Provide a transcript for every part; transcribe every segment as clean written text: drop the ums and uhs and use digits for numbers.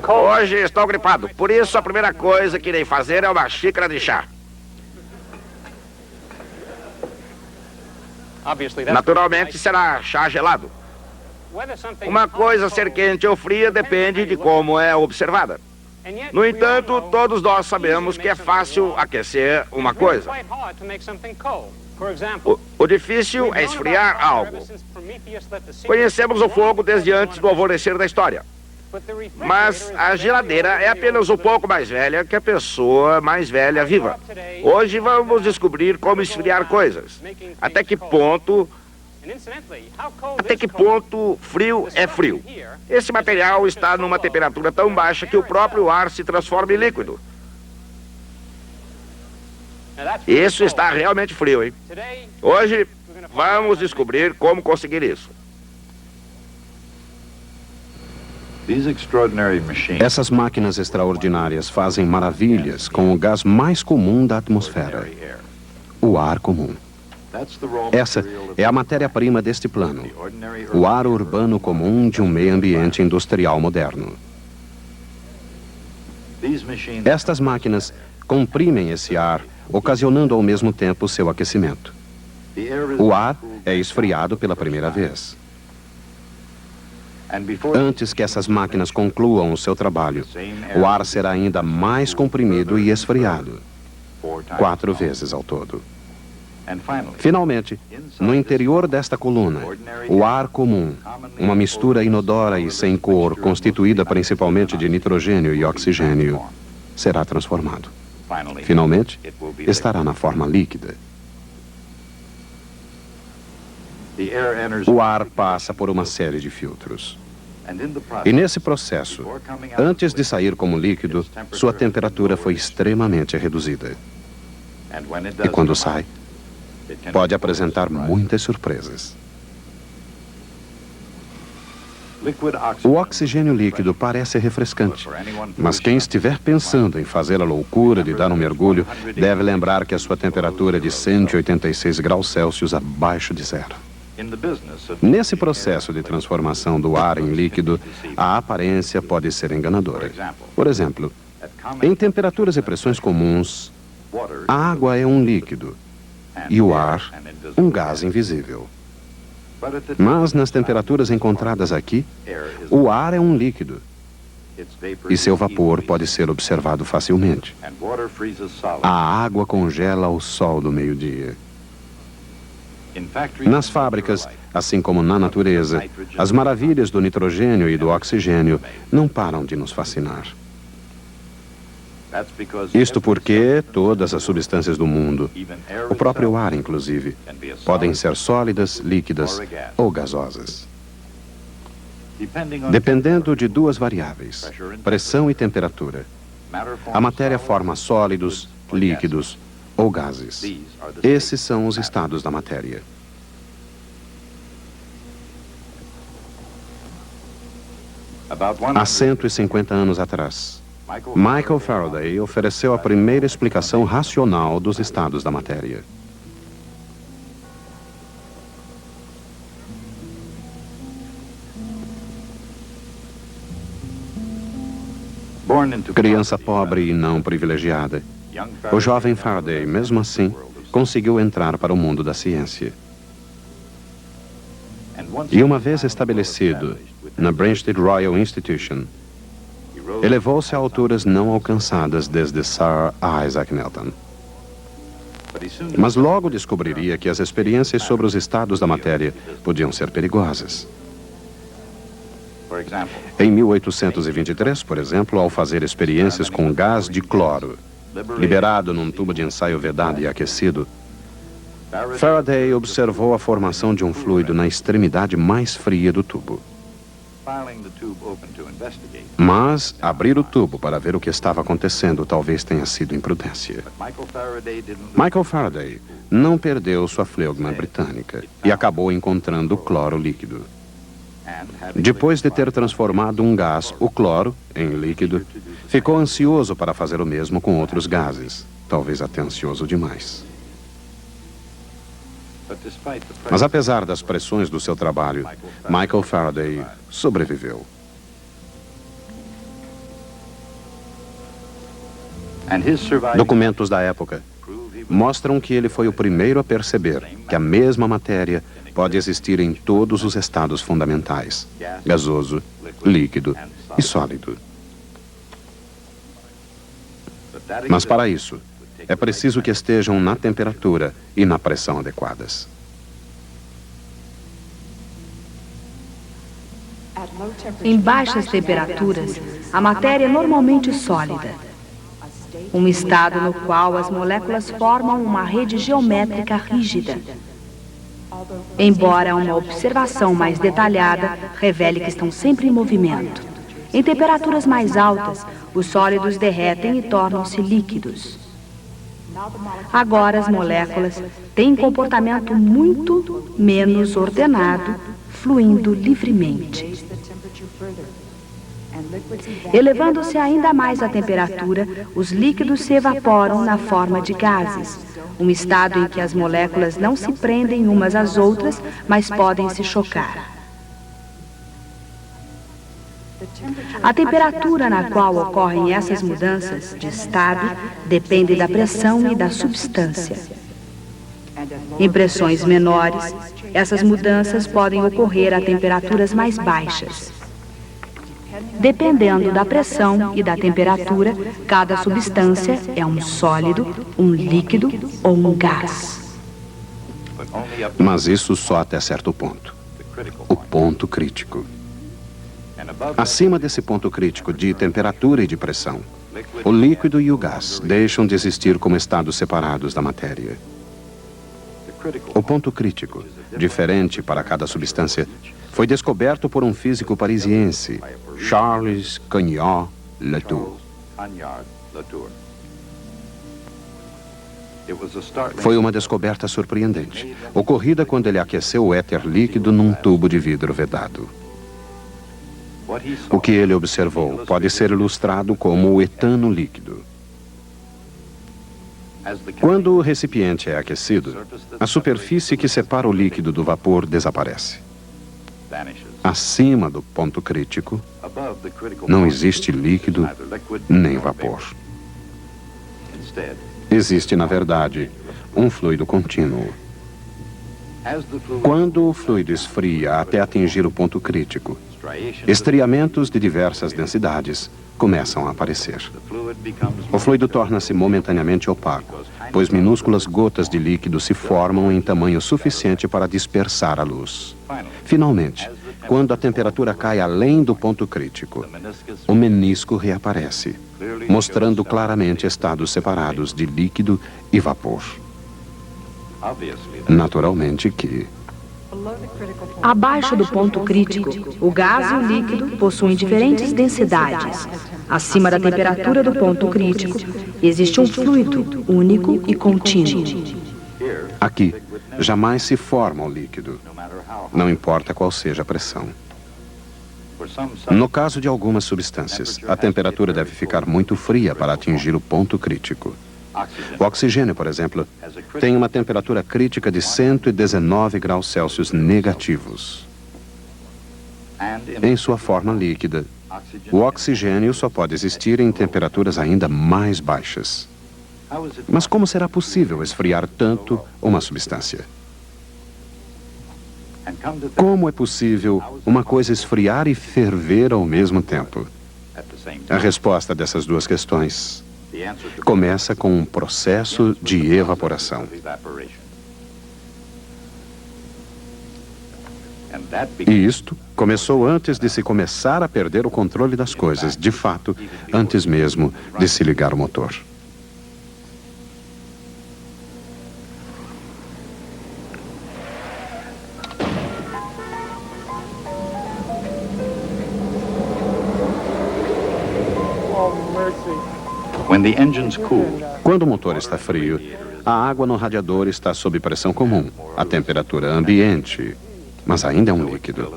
Hoje estou gripado, por isso a primeira coisa que irei fazer é uma xícara de chá. Naturalmente será chá gelado. Uma coisa ser quente ou fria depende de como é observada. No entanto, todos nós sabemos que é fácil aquecer uma coisa. O difícil é esfriar algo. Conhecemos o fogo desde antes do alvorecer da história. Mas a geladeira é apenas um pouco mais velha que a pessoa mais velha viva. Hoje vamos descobrir como esfriar coisas. Até que ponto frio é frio. Esse material está numa temperatura tão baixa que o próprio ar se transforma em líquido. Isso está realmente frio, hein? Hoje vamos descobrir como conseguir isso. Essas máquinas extraordinárias fazem maravilhas com o gás mais comum da atmosfera, o ar comum. Essa é a matéria-prima deste plano, o ar urbano comum de um meio ambiente industrial moderno. Estas máquinas comprimem esse ar, ocasionando ao mesmo tempo seu aquecimento. O ar é esfriado pela primeira vez. Antes que essas máquinas concluam o seu trabalho, o ar será ainda mais comprimido e esfriado, 4 vezes ao todo. Finalmente, no interior desta coluna, o ar comum, uma mistura inodora e sem cor, constituída principalmente de nitrogênio e oxigênio, será transformado. Finalmente, estará na forma líquida. O ar passa por uma série de filtros. E nesse processo, antes de sair como líquido, sua temperatura foi extremamente reduzida. E quando sai, pode apresentar muitas surpresas. O oxigênio líquido parece refrescante, mas quem estiver pensando em fazer a loucura de dar um mergulho deve lembrar que a sua temperatura é de 186 graus Celsius abaixo de zero. Nesse processo de transformação do ar em líquido, a aparência pode ser enganadora. Por exemplo, em temperaturas e pressões comuns, a água é um líquido e o ar, um gás invisível. Mas nas temperaturas encontradas aqui, o ar é um líquido e seu vapor pode ser observado facilmente. A água congela ao sol do meio-dia. Nas fábricas, assim como na natureza, as maravilhas do nitrogênio e do oxigênio não param de nos fascinar. Isto porque todas as substâncias do mundo, o próprio ar inclusive, podem ser sólidas, líquidas ou gasosas. Dependendo de 2 variáveis, pressão e temperatura, a matéria forma sólidos, líquidos ou gases. Esses são os estados da matéria. Há 150 anos atrás, Michael Faraday ofereceu a primeira explicação racional dos estados da matéria. Criança pobre e não privilegiada, o jovem Faraday, mesmo assim, conseguiu entrar para o mundo da ciência. E uma vez estabelecido na Branstead Royal Institution, elevou-se a alturas não alcançadas desde Sir Isaac Newton. Mas logo descobriria que as experiências sobre os estados da matéria podiam ser perigosas. Em 1823, por exemplo, ao fazer experiências com gás de cloro, liberado num tubo de ensaio vedado e aquecido, Faraday observou a formação de um fluido na extremidade mais fria do tubo. Mas abrir o tubo para ver o que estava acontecendo talvez tenha sido imprudência. Michael Faraday não perdeu sua fleugma britânica e acabou encontrando o cloro líquido. Depois de ter transformado um gás, o cloro, em líquido, ficou ansioso para fazer o mesmo com outros gases, talvez até ansioso demais. Mas apesar das pressões do seu trabalho, Michael Faraday sobreviveu. Documentos da época mostram que ele foi o primeiro a perceber que a mesma matéria pode existir em todos os estados fundamentais: gasoso, líquido e sólido. Mas para isso, é preciso que estejam na temperatura e na pressão adequadas. Em baixas temperaturas, a matéria é normalmente sólida, um estado no qual as moléculas formam uma rede geométrica rígida. Embora uma observação mais detalhada revele que estão sempre em movimento. Em temperaturas mais altas, os sólidos derretem e tornam-se líquidos. Agora as moléculas têm um comportamento muito menos ordenado, fluindo livremente. Elevando-se ainda mais a temperatura, os líquidos se evaporam na forma de gases, um estado em que as moléculas não se prendem umas às outras, mas podem se chocar. A temperatura na qual ocorrem essas mudanças de estado depende da pressão e da substância. Em pressões menores, essas mudanças podem ocorrer a temperaturas mais baixas. Dependendo da pressão e da temperatura, cada substância é um sólido, um líquido ou um gás. Mas isso só até certo ponto. O ponto crítico. Acima desse ponto crítico de temperatura e de pressão, o líquido e o gás deixam de existir como estados separados da matéria. O ponto crítico, diferente para cada substância, foi descoberto por um físico parisiense, Charles Cagniard-Latour. Foi uma descoberta surpreendente, ocorrida quando ele aqueceu o éter líquido num tubo de vidro vedado. O que ele observou pode ser ilustrado como o etano líquido. Quando o recipiente é aquecido, a superfície que separa o líquido do vapor desaparece. Acima do ponto crítico, não existe líquido nem vapor. Existe, na verdade, um fluido contínuo. Quando o fluido esfria até atingir o ponto crítico, estriamentos de diversas densidades começam a aparecer. O fluido torna-se momentaneamente opaco, pois minúsculas gotas de líquido se formam em tamanho suficiente para dispersar a luz. Finalmente, quando a temperatura cai além do ponto crítico, o menisco reaparece, mostrando claramente estados separados de líquido e vapor. Naturalmente que, abaixo do ponto crítico, o gás e o líquido possuem diferentes densidades. Acima da temperatura do ponto crítico, existe um fluido único e contínuo. aqui, jamais se forma o líquido, não importa qual seja a pressão. No caso de algumas substâncias, a temperatura deve ficar muito fria para atingir o ponto crítico. O oxigênio, por exemplo, tem uma temperatura crítica de 119 graus Celsius negativos. Em sua forma líquida, o oxigênio só pode existir em temperaturas ainda mais baixas. Mas como será possível esfriar tanto uma substância? Como é possível uma coisa esfriar e ferver ao mesmo tempo? A resposta dessas duas questões começa com um processo de evaporação. E isto começou antes de se começar a perder o controle das coisas, de fato, antes mesmo de se ligar o motor. Quando o motor está frio, a água no radiador está sob pressão comum, a temperatura ambiente, mas ainda é um líquido.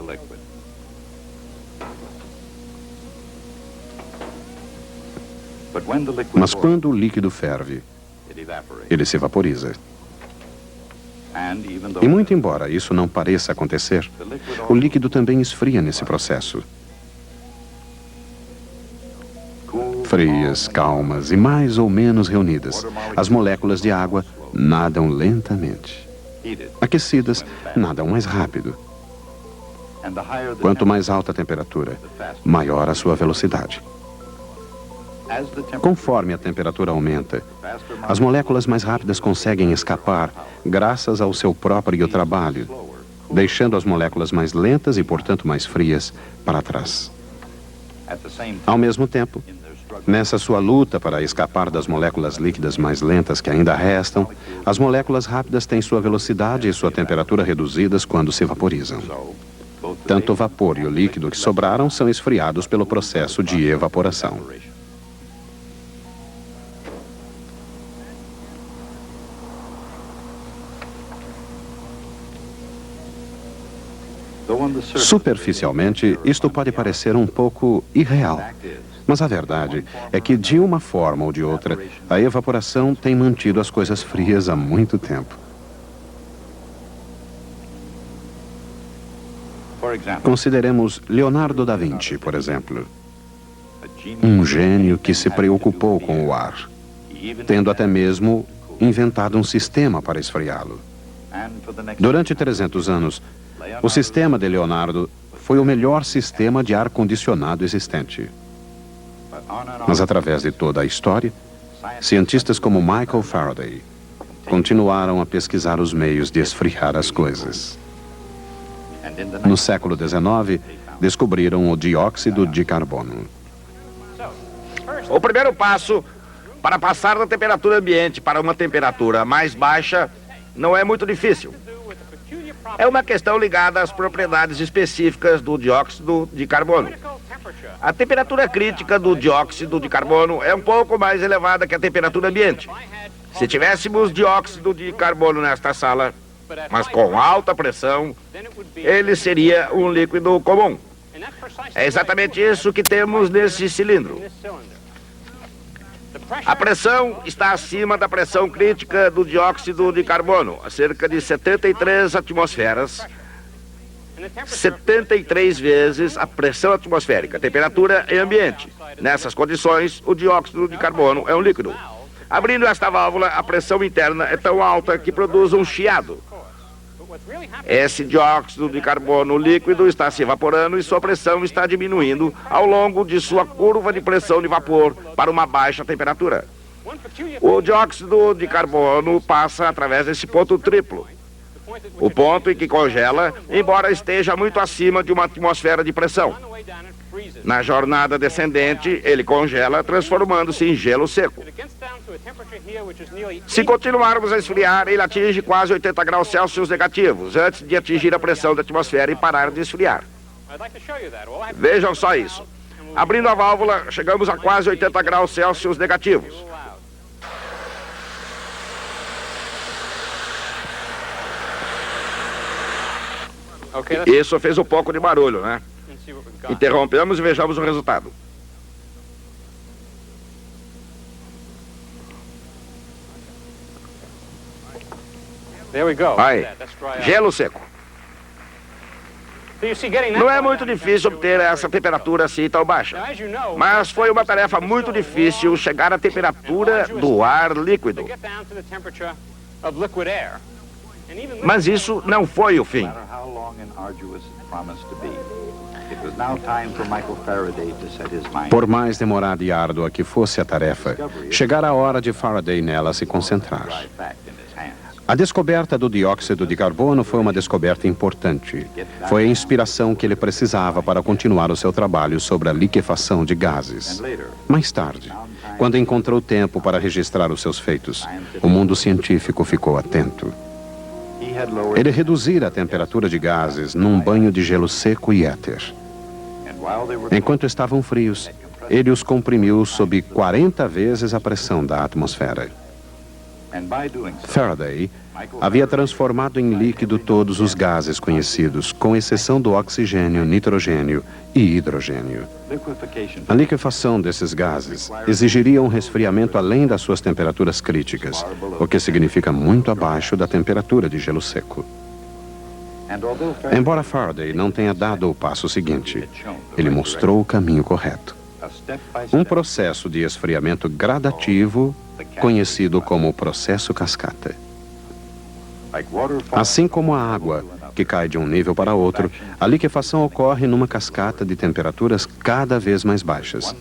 Mas quando o líquido ferve, ele se vaporiza. E muito embora isso não pareça acontecer, o líquido também esfria nesse processo. Frias, calmas e mais ou menos reunidas, as moléculas de água nadam lentamente. Aquecidas, nadam mais rápido. Quanto mais alta a temperatura, maior a sua velocidade. Conforme a temperatura aumenta, as moléculas mais rápidas conseguem escapar graças ao seu próprio trabalho, deixando as moléculas mais lentas e, portanto, mais frias para trás. Ao mesmo tempo, nessa sua luta para escapar das moléculas líquidas mais lentas que ainda restam, as moléculas rápidas têm sua velocidade e sua temperatura reduzidas quando se vaporizam. Tanto o vapor e o líquido que sobraram são esfriados pelo processo de evaporação. Superficialmente, isto pode parecer um pouco irreal. Mas a verdade é que, de uma forma ou de outra, a evaporação tem mantido as coisas frias há muito tempo. Consideremos Leonardo da Vinci, por exemplo. Um gênio que se preocupou com o ar, tendo até mesmo inventado um sistema para esfriá-lo. Durante 300 anos, o sistema de Leonardo foi o melhor sistema de ar-condicionado existente. Mas através de toda a história, cientistas como Michael Faraday continuaram a pesquisar os meios de esfriar as coisas. No século XIX, descobriram o dióxido de carbono. O primeiro passo para passar da temperatura ambiente para uma temperatura mais baixa não é muito difícil. É uma questão ligada às propriedades específicas do dióxido de carbono. A temperatura crítica do dióxido de carbono é um pouco mais elevada que a temperatura ambiente. Se tivéssemos dióxido de carbono nesta sala, mas com alta pressão, ele seria um líquido comum. É exatamente isso que temos nesse cilindro. A pressão está acima da pressão crítica do dióxido de carbono, a cerca de 73 atmosferas, 73 vezes a pressão atmosférica, temperatura e ambiente. Nessas condições, o dióxido de carbono é um líquido. Abrindo esta válvula, a pressão interna é tão alta que produz um chiado. Esse dióxido de carbono líquido está se evaporando e sua pressão está diminuindo ao longo de sua curva de pressão de vapor para uma baixa temperatura. O dióxido de carbono passa através desse ponto triplo. O ponto em que congela, embora esteja muito acima de uma atmosfera de pressão. Na jornada descendente, ele congela, transformando-se em gelo seco. Se continuarmos a esfriar, ele atinge quase 80 graus Celsius negativos, antes de atingir a pressão da atmosfera e parar de esfriar. Vejam só isso. Abrindo a válvula, chegamos a quase 80 graus Celsius negativos. Isso fez um pouco de barulho, né? Interrompemos e vejamos o resultado. Aí, gelo seco. Não é muito difícil obter essa temperatura assim tão baixa. Mas foi uma tarefa muito difícil chegar à temperatura do ar líquido. Mas isso não foi o fim. Por mais demorada e árdua que fosse a tarefa, chegara a hora de Faraday nela se concentrar. A descoberta do dióxido de carbono foi uma descoberta importante. Foi a inspiração que ele precisava para continuar o seu trabalho sobre a liquefação de gases. Mais tarde, quando encontrou tempo para registrar os seus feitos, o mundo científico ficou atento. Ele reduzira a temperatura de gases num banho de gelo seco e éter. Enquanto estavam frios, ele os comprimiu sob 40 vezes a pressão da atmosfera. Faraday havia transformado em líquido todos os gases conhecidos, com exceção do oxigênio, nitrogênio e hidrogênio. A liquefação desses gases exigiria um resfriamento além das suas temperaturas críticas, o que significa muito abaixo da temperatura de gelo seco. Embora Faraday não tenha dado o passo seguinte, ele mostrou o caminho correto. Um processo de esfriamento gradativo, conhecido como processo cascata. Assim como a água, que cai de um nível para outro, a liquefação ocorre numa cascata de temperaturas cada vez mais baixas.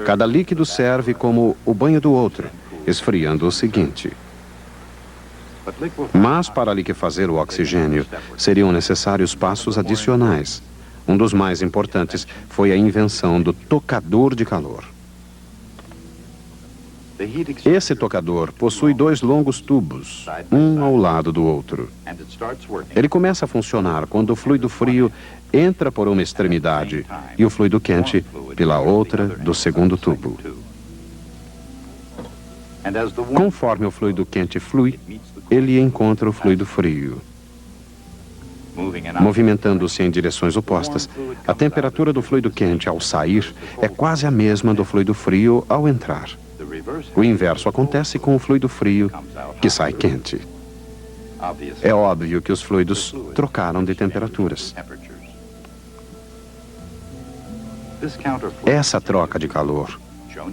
Cada líquido serve como o banho do outro, esfriando o seguinte. Mas para liquefazer o oxigênio, seriam necessários passos adicionais. Um dos mais importantes foi a invenção do tocador de calor. Esse tocador possui 2 longos tubos, um ao lado do outro. Ele começa a funcionar quando o fluido frio entra por uma extremidade e o fluido quente pela outra do segundo tubo. Conforme o fluido quente flui, ele encontra o fluido frio. Movimentando-se em direções opostas, a temperatura do fluido quente ao sair é quase a mesma do fluido frio ao entrar. O inverso acontece com o fluido frio que sai quente. É óbvio que os fluidos trocaram de temperaturas. Essa troca de calor,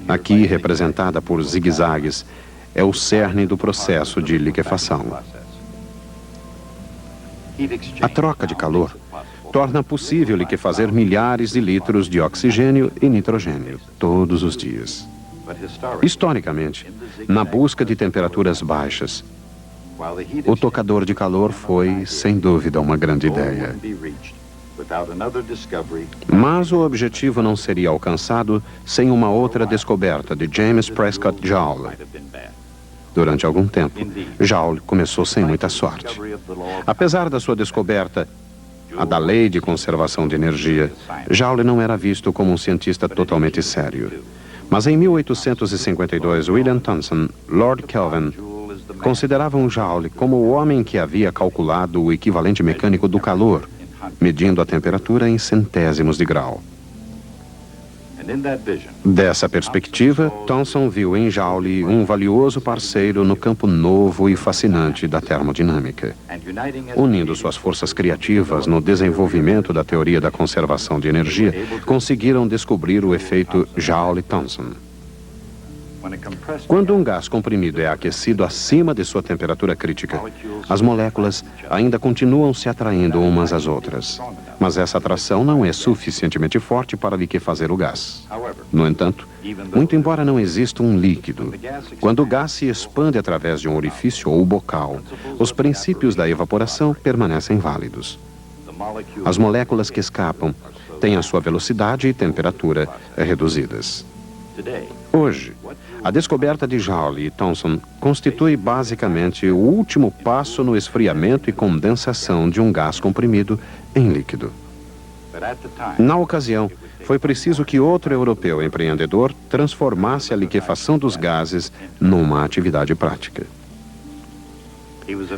aqui representada por zigue-zagues, é o cerne do processo de liquefação. A troca de calor torna possível liquefazer milhares de litros de oxigênio e nitrogênio todos os dias. Historicamente, na busca de temperaturas baixas, o tocador de calor foi, sem dúvida, uma grande ideia. Mas o objetivo não seria alcançado sem uma outra descoberta de James Prescott Joule. Durante algum tempo, Joule começou sem muita sorte. Apesar da sua descoberta, a da lei de conservação de energia, Joule não era visto como um cientista totalmente sério. Mas em 1852, William Thomson, Lord Kelvin, consideravam Joule como o homem que havia calculado o equivalente mecânico do calor, medindo a temperatura em centésimos de grau. Dessa perspectiva, Thomson viu em Joule um valioso parceiro no campo novo e fascinante da termodinâmica. Unindo suas forças criativas no desenvolvimento da teoria da conservação de energia, conseguiram descobrir o efeito Joule-Thomson. Quando um gás comprimido é aquecido acima de sua temperatura crítica, as moléculas ainda continuam se atraindo umas às outras. Mas essa atração não é suficientemente forte para liquefazer o gás. No entanto, muito embora não exista um líquido, quando o gás se expande através de um orifício ou bocal, os princípios da evaporação permanecem válidos. As moléculas que escapam têm a sua velocidade e temperatura reduzidas. Hoje, a descoberta de Joule e Thomson constitui basicamente o último passo no esfriamento e condensação de um gás comprimido em líquido. Na ocasião, foi preciso que outro europeu empreendedor transformasse a liquefação dos gases numa atividade prática.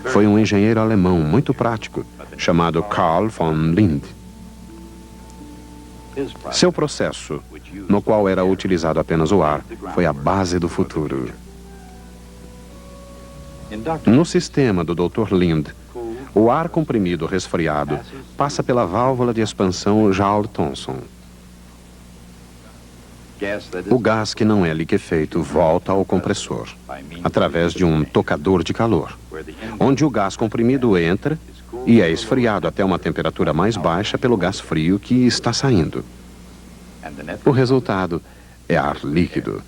Foi um engenheiro alemão muito prático, chamado Carl von Linde. Seu processo, no qual era utilizado apenas o ar, foi a base do futuro. No sistema do Dr. Linde, o ar comprimido resfriado passa pela válvula de expansão Joule-Thomson. O gás que não é liquefeito volta ao compressor, através de um tocador de calor, onde o gás comprimido entra e é esfriado até uma temperatura mais baixa pelo gás frio que está saindo. O resultado é ar líquido.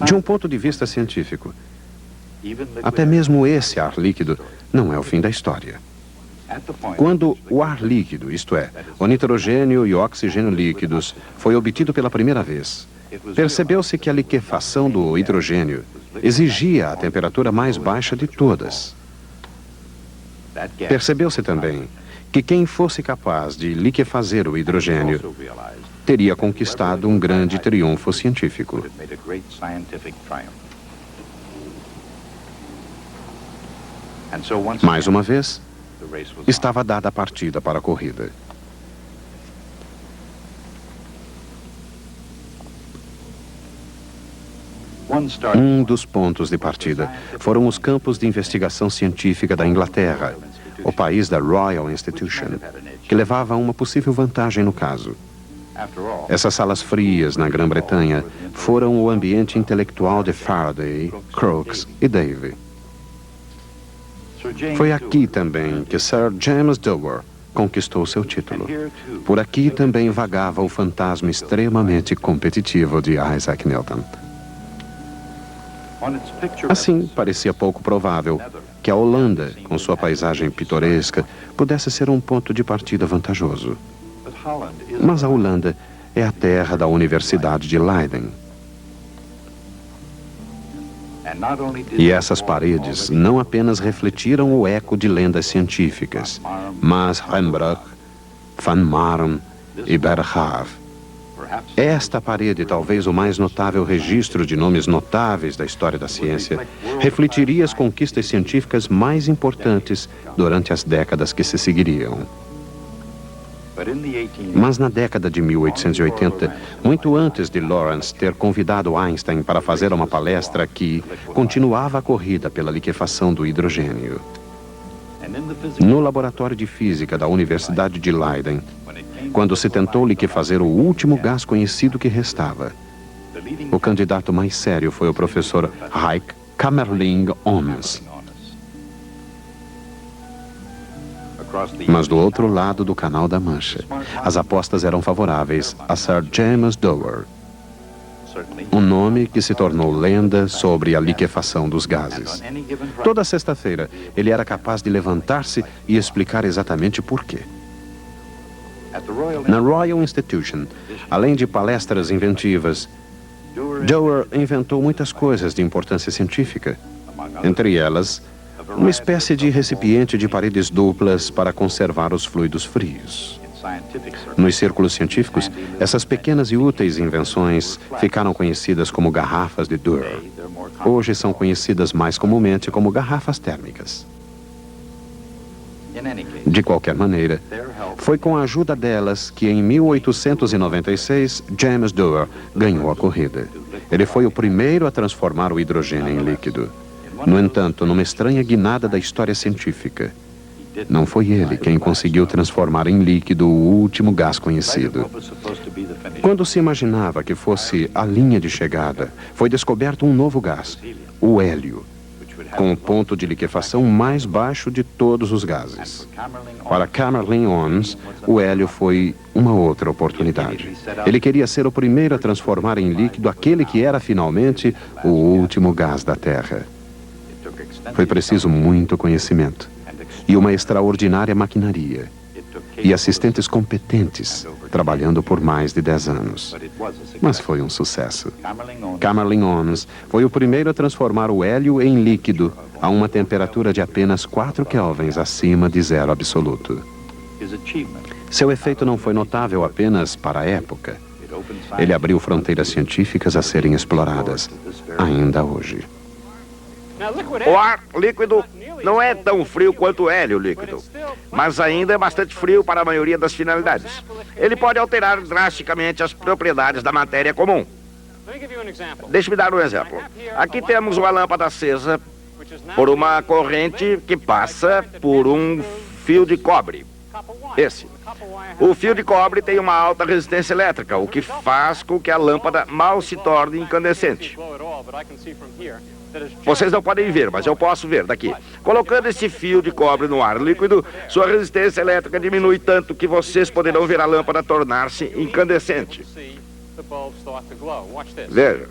De um ponto de vista científico, até mesmo esse ar líquido não é o fim da história. Quando o ar líquido, isto é, o nitrogênio e o oxigênio líquidos, foi obtido pela primeira vez, percebeu-se que a liquefação do hidrogênio exigia a temperatura mais baixa de todas. Percebeu-se também que quem fosse capaz de liquefazer o hidrogênio teria conquistado um grande triunfo científico. Mais uma vez, estava dada a partida para a corrida. Um dos pontos de partida foram os campos de investigação científica da Inglaterra, o país da Royal Institution, que levava a uma possível vantagem no caso. Essas salas frias na Grã-Bretanha foram o ambiente intelectual de Faraday, Crookes e Davy. Foi aqui também que Sir James Dewar conquistou seu título. Por aqui também vagava o fantasma extremamente competitivo de Isaac Newton. Assim, parecia pouco provável que a Holanda, com sua paisagem pitoresca, pudesse ser um ponto de partida vantajoso. Mas a Holanda é a terra da Universidade de Leiden. E essas paredes não apenas refletiram o eco de lendas científicas, mas Rembrandt, Van Marum e Berggraaf. Esta parede, talvez o mais notável registro de nomes notáveis da história da ciência, refletiria as conquistas científicas mais importantes durante as décadas que se seguiriam. Mas na década de 1880, muito antes de Lawrence ter convidado Einstein para fazer uma palestra aqui, continuava a corrida pela liquefação do hidrogênio. No laboratório de física da Universidade de Leiden, quando se tentou liquefazer o último gás conhecido que restava, o candidato mais sério foi o professor Heik Kamerlingh-Onnes. Mas do outro lado do Canal da Mancha, as apostas eram favoráveis a Sir James Dewar, um nome que se tornou lenda sobre a liquefação dos gases. Toda sexta-feira, ele era capaz de levantar-se e explicar exatamente por quê. Na Royal Institution, além de palestras inventivas, Dewar inventou muitas coisas de importância científica. Entre elas, uma espécie de recipiente de paredes duplas para conservar os fluidos frios. Nos círculos científicos, essas pequenas e úteis invenções ficaram conhecidas como garrafas de Dewar. Hoje são conhecidas mais comumente como garrafas térmicas. De qualquer maneira, foi com a ajuda delas que em 1896 James Dewar ganhou a corrida. Ele foi o primeiro a transformar o hidrogênio em líquido. No entanto, numa estranha guinada da história científica, não foi ele quem conseguiu transformar em líquido o último gás conhecido. Quando se imaginava que fosse a linha de chegada, foi descoberto um novo gás, o hélio, com o ponto de liquefação mais baixo de todos os gases. Para Kamerlingh-Onnes, o hélio foi uma outra oportunidade. Ele queria ser o primeiro a transformar em líquido aquele que era finalmente o último gás da Terra. Foi preciso muito conhecimento e uma extraordinária maquinaria e assistentes competentes, trabalhando por mais de 10 anos. Mas foi um sucesso. Kamerlingh-Onnes foi o primeiro a transformar o hélio em líquido a uma temperatura de apenas 4 kelvins acima de zero absoluto. Seu efeito não foi notável apenas para a época. Ele abriu fronteiras científicas a serem exploradas, ainda hoje. O ar líquido não é tão frio quanto o hélio líquido, mas ainda é bastante frio para a maioria das finalidades. Ele pode alterar drasticamente as propriedades da matéria comum. Deixe-me dar um exemplo. Aqui temos uma lâmpada acesa por uma corrente que passa por um fio de cobre. Esse. O fio de cobre tem uma alta resistência elétrica, o que faz com que a lâmpada mal se torne incandescente. Vocês não podem ver, mas eu posso ver daqui. Colocando esse fio de cobre no ar líquido, sua resistência elétrica diminui tanto que vocês poderão ver a lâmpada tornar-se incandescente. Veja.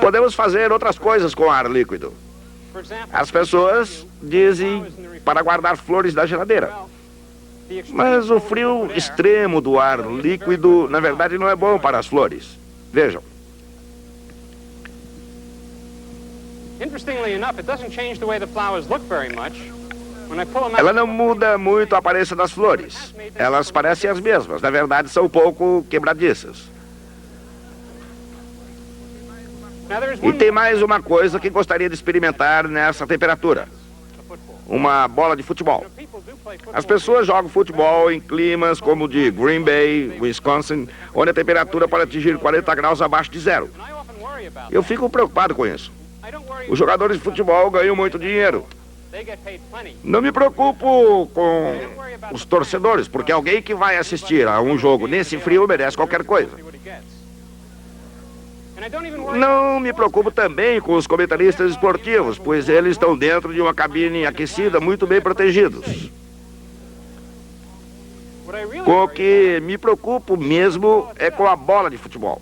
Podemos fazer outras coisas com ar líquido. As pessoas dizem para guardar flores da geladeira. Mas o frio extremo do ar líquido, na verdade, não é bom para as flores. Vejam. Ela não muda muito a aparência das flores. Elas parecem as mesmas. Na verdade, são um pouco quebradiças. E tem mais uma coisa que gostaria de experimentar nessa temperatura. Uma bola de futebol. As pessoas jogam futebol em climas como o de Green Bay, Wisconsin, onde a temperatura pode atingir 40 graus abaixo de zero. Eu fico preocupado com isso. Os jogadores de futebol ganham muito dinheiro. Não me preocupo com os torcedores, porque alguém que vai assistir a um jogo nesse frio merece qualquer coisa. Não me preocupo também com os comentaristas esportivos, pois eles estão dentro de uma cabine aquecida, muito bem protegidos. Com o que me preocupo mesmo é com a bola de futebol.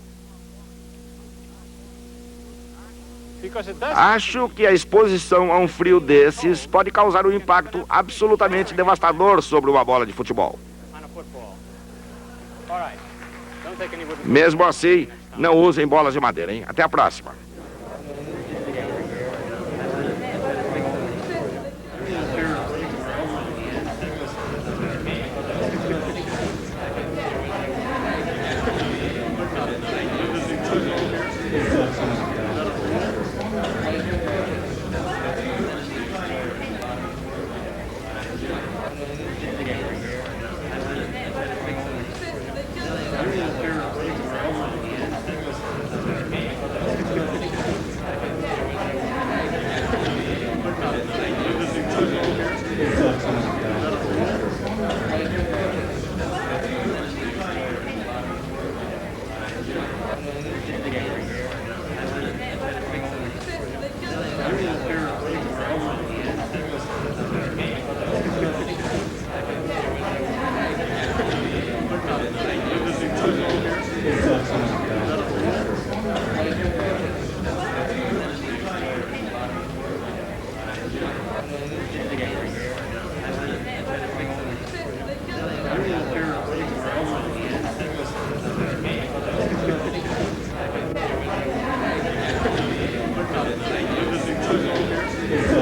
Acho que a exposição a um frio desses pode causar um impacto absolutamente devastador sobre uma bola de futebol. Mesmo assim, não usem bolas de madeira, hein? Até a próxima.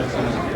Exactly.